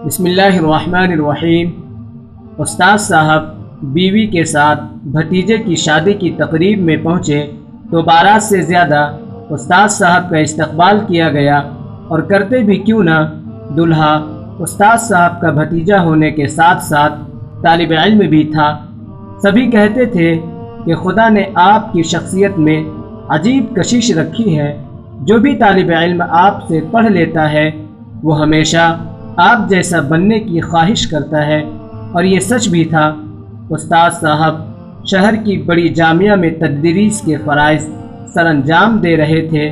بسم اللہ الرحمن الرحیم۔ استاد صاحب بیوی کے ساتھ بھتیجے کی شادی کی تقریب میں پہنچے تو 12 سے زیادہ استاد صاحب کا استقبال کیا گیا، اور کرتے بھی کیوں نہ، دلہا استاد صاحب کا بھتیجا ہونے کے ساتھ ساتھ طالب علم بھی تھا۔ سبھی کہتے تھے کہ خدا نے آپ کی شخصیت میں عجیب کشش رکھی ہے، جو بھی طالب علم آپ سے پڑھ لیتا ہے وہ ہمیشہ آپ جیسا بننے کی خواہش کرتا ہے، اور یہ سچ بھی تھا۔ استاد صاحب شہر کی بڑی جامعہ میں تدریس کے فرائض سر انجام دے رہے تھے۔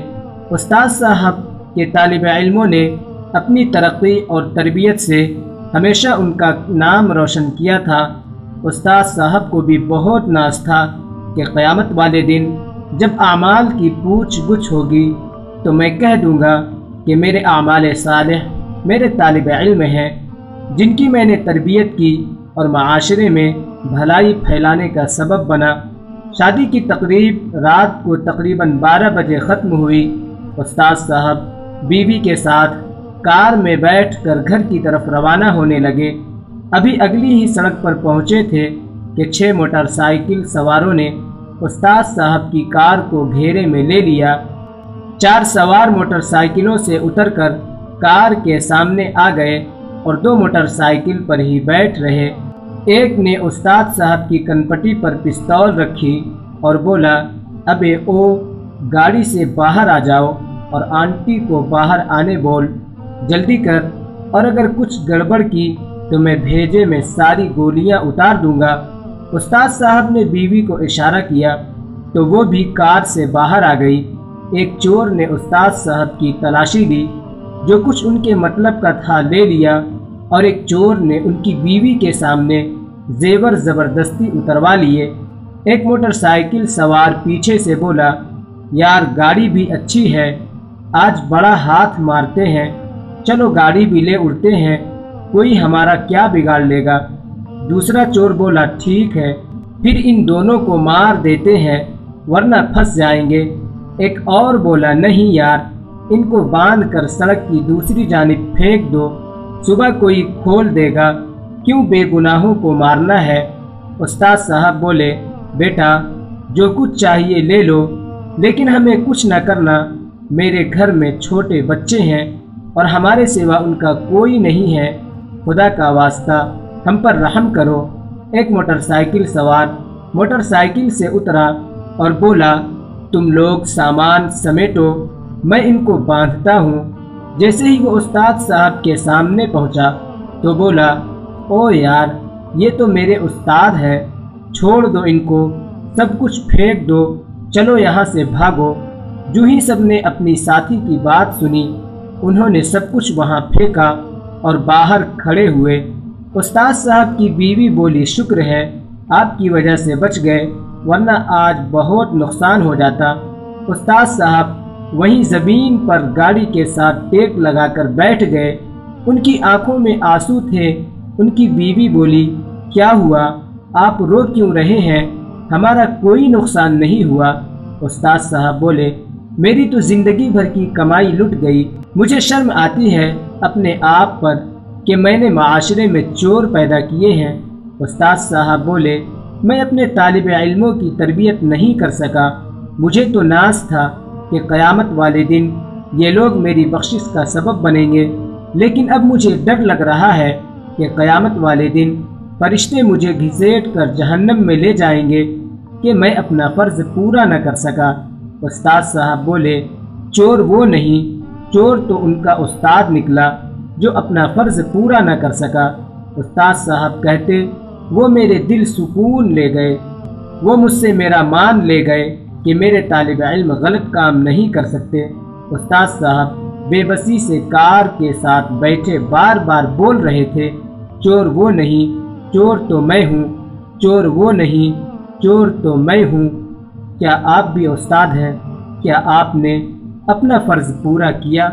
استاد صاحب کے طالب علموں نے اپنی ترقی اور تربیت سے ہمیشہ ان کا نام روشن کیا تھا۔ استاد صاحب کو بھی بہت ناز تھا کہ قیامت والے دن جب اعمال کی پوچھ گچھ ہوگی تو میں کہہ دوں گا کہ میرے اعمال صالح میرے طالب علم ہیں، جن کی میں نے تربیت کی اور معاشرے میں بھلائی پھیلانے کا سبب بنا۔ شادی کی تقریب رات کو تقریباً 12 بجے ختم ہوئی۔ استاد صاحب بیوی کے ساتھ کار میں بیٹھ کر گھر کی طرف روانہ ہونے لگے۔ ابھی اگلی ہی سڑک پر پہنچے تھے کہ 6 موٹر سائیکل سواروں نے استاد صاحب کی کار کو گھیرے میں لے لیا۔ 4 سوار موٹر سائیکلوں سے اتر کر کار کے سامنے آ گئے اور 2 موٹر سائیکل پر ہی بیٹھ رہے۔ ایک نے استاد صاحب کی کنپٹی پر پستول رکھی اور بولا، ابے او گاڑی سے باہر آ جاؤ اور آنٹی کو باہر آنے بول، جلدی کر، اور اگر کچھ گڑبڑ کی تو میں بھیجے میں ساری گولیاں اتار دوں گا۔ استاد صاحب نے بیوی کو اشارہ کیا تو وہ بھی کار سے باہر آ گئی۔ ایک چور نے استاد صاحب کی تلاشی لی، جو کچھ ان کے مطلب کا تھا لے لیا، اور ایک چور نے ان کی بیوی کے سامنے زیور زبردستی اتروا لیے۔ ایک موٹر سائیکل سوار پیچھے سے بولا، یار گاڑی بھی اچھی ہے، آج بڑا ہاتھ مارتے ہیں، چلو گاڑی بھی لے اڑتے ہیں، کوئی ہمارا کیا بگاڑ لے گا۔ دوسرا چور بولا، ٹھیک ہے، پھر ان دونوں کو مار دیتے ہیں ورنہ پھنس جائیں گے۔ ایک اور بولا، نہیں یار، ان کو باندھ کر سڑک کی دوسری جانب پھینک دو، صبح کوئی کھول دے گا، کیوں بے گناہوں کو مارنا ہے۔ استاد صاحب بولے، بیٹا جو کچھ چاہیے لے لو، لیکن ہمیں کچھ نہ کرنا، میرے گھر میں چھوٹے بچے ہیں اور ہمارے سوا ان کا کوئی نہیں ہے، خدا کا واسطہ ہم پر رحم کرو۔ ایک موٹر سائیکل سوار موٹر سائیکل سے اترا اور بولا، تم لوگ سامان سمیٹو، میں ان کو باندھتا ہوں۔ جیسے ہی وہ استاد صاحب کے سامنے پہنچا تو بولا، او یار یہ تو میرے استاد ہے، چھوڑ دو ان کو، سب کچھ پھینک دو، چلو یہاں سے بھاگو۔ جو ہی سب نے اپنی ساتھی کی بات سنی، انہوں نے سب کچھ وہاں پھینکا اور باہر کھڑے ہوئے۔ استاد صاحب کی بیوی بولی، شکر ہے آپ کی وجہ سے بچ گئے، ورنہ آج بہت نقصان ہو جاتا۔ استاد صاحب وہیں زمین پر گاڑی کے ساتھ ٹیک لگا کر بیٹھ گئے۔ ان کی آنکھوں میں آنسو تھے۔ ان کی بیوی بولی، کیا ہوا، آپ رو کیوں رہے ہیں، ہمارا کوئی نقصان نہیں ہوا۔ استاد صاحب بولے، میری تو زندگی بھر کی کمائی لٹ گئی، مجھے شرم آتی ہے اپنے آپ پر کہ میں نے معاشرے میں چور پیدا کیے ہیں۔ استاد صاحب بولے، میں اپنے طالب علموں کی تربیت نہیں کر سکا، مجھے تو ناز تھا کہ قیامت والے دن یہ لوگ میری بخشش کا سبب بنیں گے، لیکن اب مجھے ڈر لگ رہا ہے کہ قیامت والے دن فرشتے مجھے گھسیٹ کر جہنم میں لے جائیں گے کہ میں اپنا فرض پورا نہ کر سکا۔ استاد صاحب بولے، چور وہ نہیں، چور تو ان کا استاد نکلا جو اپنا فرض پورا نہ کر سکا۔ استاد صاحب کہتے، وہ میرے دل سکون لے گئے، وہ مجھ سے میرا مان لے گئے کہ میرے طالب علم غلط کام نہیں کر سکتے۔ استاد صاحب بے بسی سے کار کے ساتھ بیٹھے بار بار بول رہے تھے، چور وہ نہیں، چور تو میں ہوں، چور وہ نہیں، چور تو میں ہوں۔ کیا آپ بھی استاد ہیں؟ کیا آپ نے اپنا فرض پورا کیا؟